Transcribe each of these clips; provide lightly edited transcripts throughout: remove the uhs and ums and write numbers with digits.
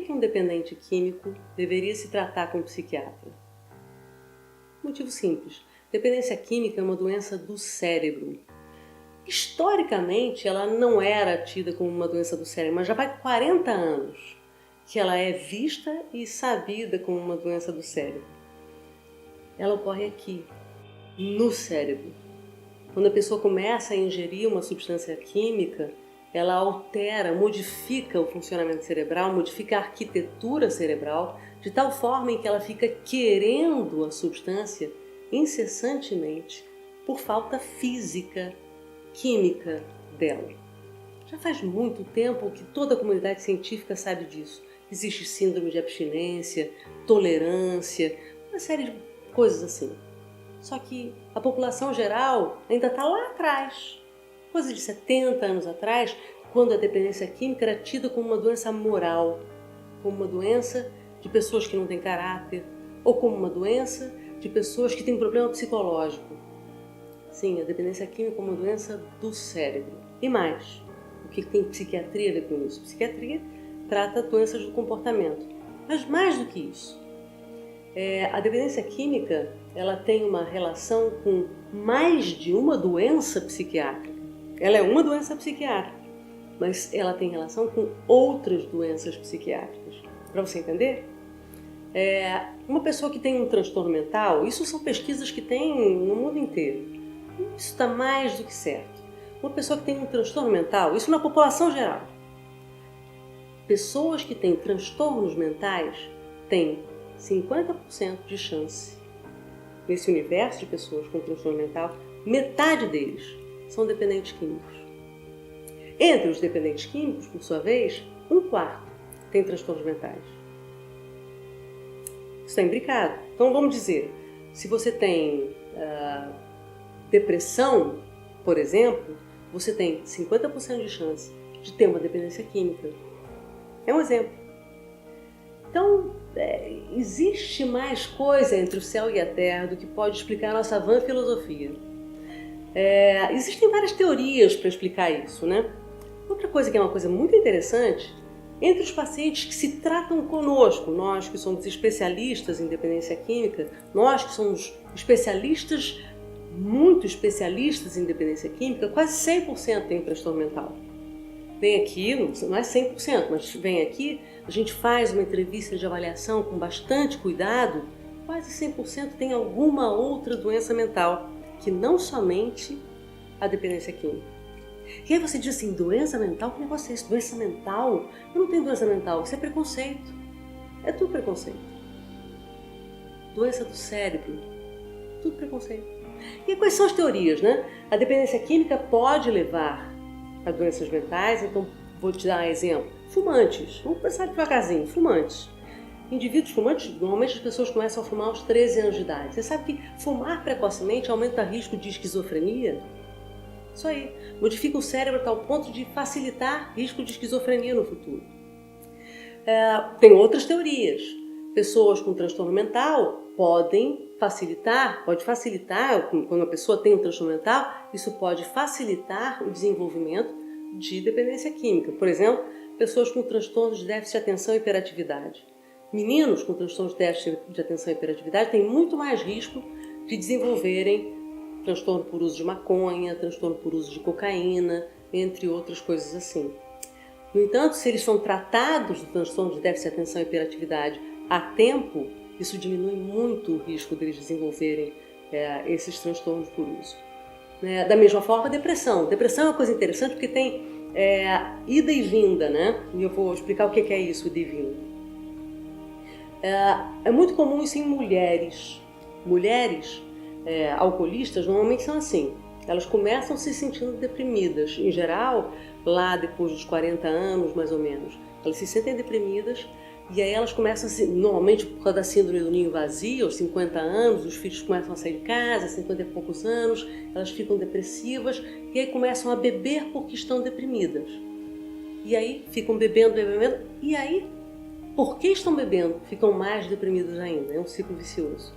que um dependente químico deveria se tratar com um psiquiatra? Motivo simples. Dependência química é uma doença do cérebro. Historicamente, ela não era tida como uma doença do cérebro, mas já vai 40 anos que ela é vista e sabida como uma doença do cérebro. Ela ocorre aqui, no cérebro. Quando a pessoa começa a ingerir uma substância química, ela altera, modifica o funcionamento cerebral, modifica a arquitetura cerebral, de tal forma em que ela fica querendo a substância incessantemente por falta física, química dela. Já faz muito tempo que toda a comunidade científica sabe disso. Existe síndrome de abstinência, tolerância, uma série de coisas assim. Só que a população geral ainda está lá atrás, coisa de 70 anos atrás, quando a dependência química era tida como uma doença moral, como uma doença de pessoas que não têm caráter, ou como uma doença de pessoas que têm problema psicológico. Sim, a dependência química é uma doença do cérebro. E mais, o que tem psiquiatria a ver com isso? Psiquiatria trata doenças do comportamento. Mas mais do que isso, a dependência química ela tem uma relação com mais de uma doença psiquiátrica. Ela é uma doença psiquiátrica, mas ela tem relação com outras doenças psiquiátricas. Para você entender? Uma pessoa que tem um transtorno mental, isso são pesquisas que tem no mundo inteiro. Isso está mais do que certo. Uma pessoa que tem um transtorno mental, isso na população geral. Pessoas que têm transtornos mentais têm 50% de chance. Nesse universo de pessoas com transtorno mental, metade deles são dependentes químicos. Entre os dependentes químicos, por sua vez, 1/4 tem transtornos mentais. Isso está imbricado. Então vamos dizer, se você tem depressão, por exemplo, você tem 50% de chance de ter uma dependência química. É um exemplo. Então, existe mais coisa entre o céu e a terra do que pode explicar a nossa vã filosofia. Existem várias teorias para explicar isso, né? Outra coisa que é uma coisa muito interessante, entre os pacientes que se tratam conosco, nós que somos especialistas em dependência química, nós que somos especialistas, muito especialistas em dependência química, quase 100% tem transtorno mental. Vem aqui, não é 100%, mas vem aqui, a gente faz uma entrevista de avaliação com bastante cuidado, quase 100% tem alguma outra doença mental, que não somente a dependência química. E aí você diz assim, doença mental? Que negócio é esse? Doença mental? Eu não tenho doença mental, isso é preconceito. É tudo preconceito. Doença do cérebro, tudo preconceito. E quais são as teorias, né? A dependência química pode levar a doenças mentais, então vou te dar um exemplo. Fumantes, vamos começar devagarzinho, fumantes. Indivíduos fumantes, normalmente as pessoas começam a fumar aos 13 anos de idade. Você sabe que fumar precocemente aumenta o risco de esquizofrenia? Isso aí, modifica o cérebro a tal ponto de facilitar risco de esquizofrenia no futuro. Tem outras teorias. Pessoas com transtorno mental pode facilitar, quando a pessoa tem um transtorno mental, isso pode facilitar o desenvolvimento de dependência química. Por exemplo, pessoas com transtornos de déficit de atenção e hiperatividade. Meninos com transtornos de déficit de atenção e hiperatividade têm muito mais risco de desenvolverem transtorno por uso de maconha, transtorno por uso de cocaína, entre outras coisas assim. No entanto, se eles são tratados do transtorno de déficit de atenção e hiperatividade a tempo, isso diminui muito o risco deles desenvolverem esses transtornos por uso. Da mesma forma, a depressão. Depressão é uma coisa interessante porque tem ida e vinda, né? E eu vou explicar o que é isso, ida e vinda. É muito comum isso em mulheres. Mulheres alcoolistas normalmente são assim. Elas começam se sentindo deprimidas. Em geral, lá depois dos 40 anos, mais ou menos, elas se sentem deprimidas. E aí elas começam, normalmente por causa da síndrome do ninho vazio, aos 50 anos, os filhos começam a sair de casa, 50 e poucos anos, elas ficam depressivas e aí começam a beber porque estão deprimidas. E aí ficam bebendo, e aí, porque estão bebendo, ficam mais deprimidas ainda, é um ciclo vicioso.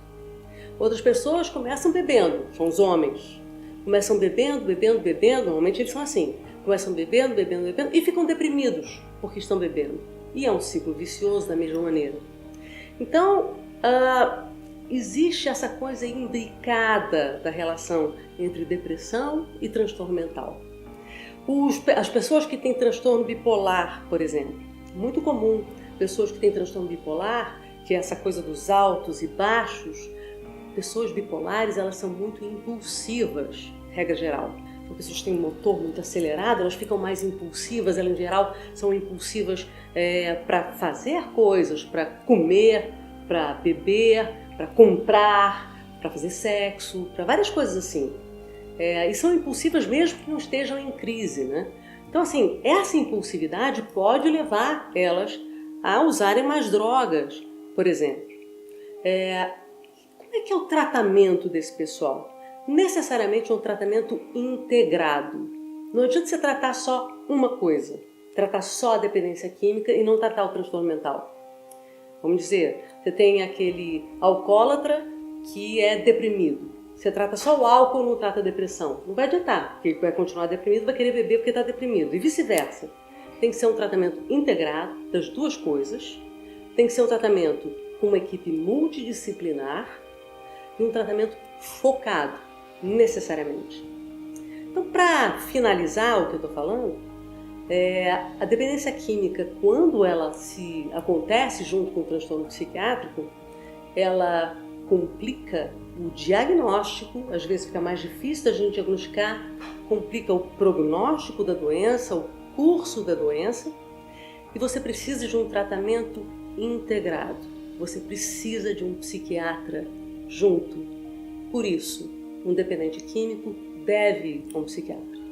Outras pessoas começam bebendo, são os homens, começam bebendo, normalmente eles são assim, começam bebendo e ficam deprimidos porque estão bebendo. E é um ciclo vicioso da mesma maneira. Então, existe essa coisa imbricada da relação entre depressão e transtorno mental. As pessoas que têm transtorno bipolar, por exemplo, muito comum, pessoas que têm transtorno bipolar, que é essa coisa dos altos e baixos, pessoas bipolares, elas são muito impulsivas, regra geral. Então, pessoas que têm um motor muito acelerado, elas ficam mais impulsivas, elas em geral são impulsivas para fazer coisas, para comer, para beber, para comprar, para fazer sexo, para várias coisas assim. E são impulsivas mesmo que não estejam em crise, né? Então, assim, essa impulsividade pode levar elas a usarem mais drogas, por exemplo. Como é que é o tratamento desse pessoal? Necessariamente é um tratamento integrado. Não adianta você tratar só uma coisa, tratar só a dependência química e não tratar o transtorno mental. Vamos dizer, você tem aquele alcoólatra que é deprimido. Você trata só o álcool, não trata a depressão. Não vai adiantar, porque ele vai continuar deprimido, vai querer beber porque está deprimido. E vice-versa. Tem que ser um tratamento integrado das duas coisas. Tem que ser um tratamento com uma equipe multidisciplinar e um tratamento focado, necessariamente. Então, para finalizar o que eu estou falando, a dependência química, quando ela acontece junto com o transtorno psiquiátrico, ela complica o diagnóstico, às vezes fica mais difícil da gente diagnosticar, complica o prognóstico da doença, o curso da doença, e você precisa de um tratamento integrado. Você precisa de um psiquiatra junto. Por isso, um dependente químico deve ir a um psiquiatra.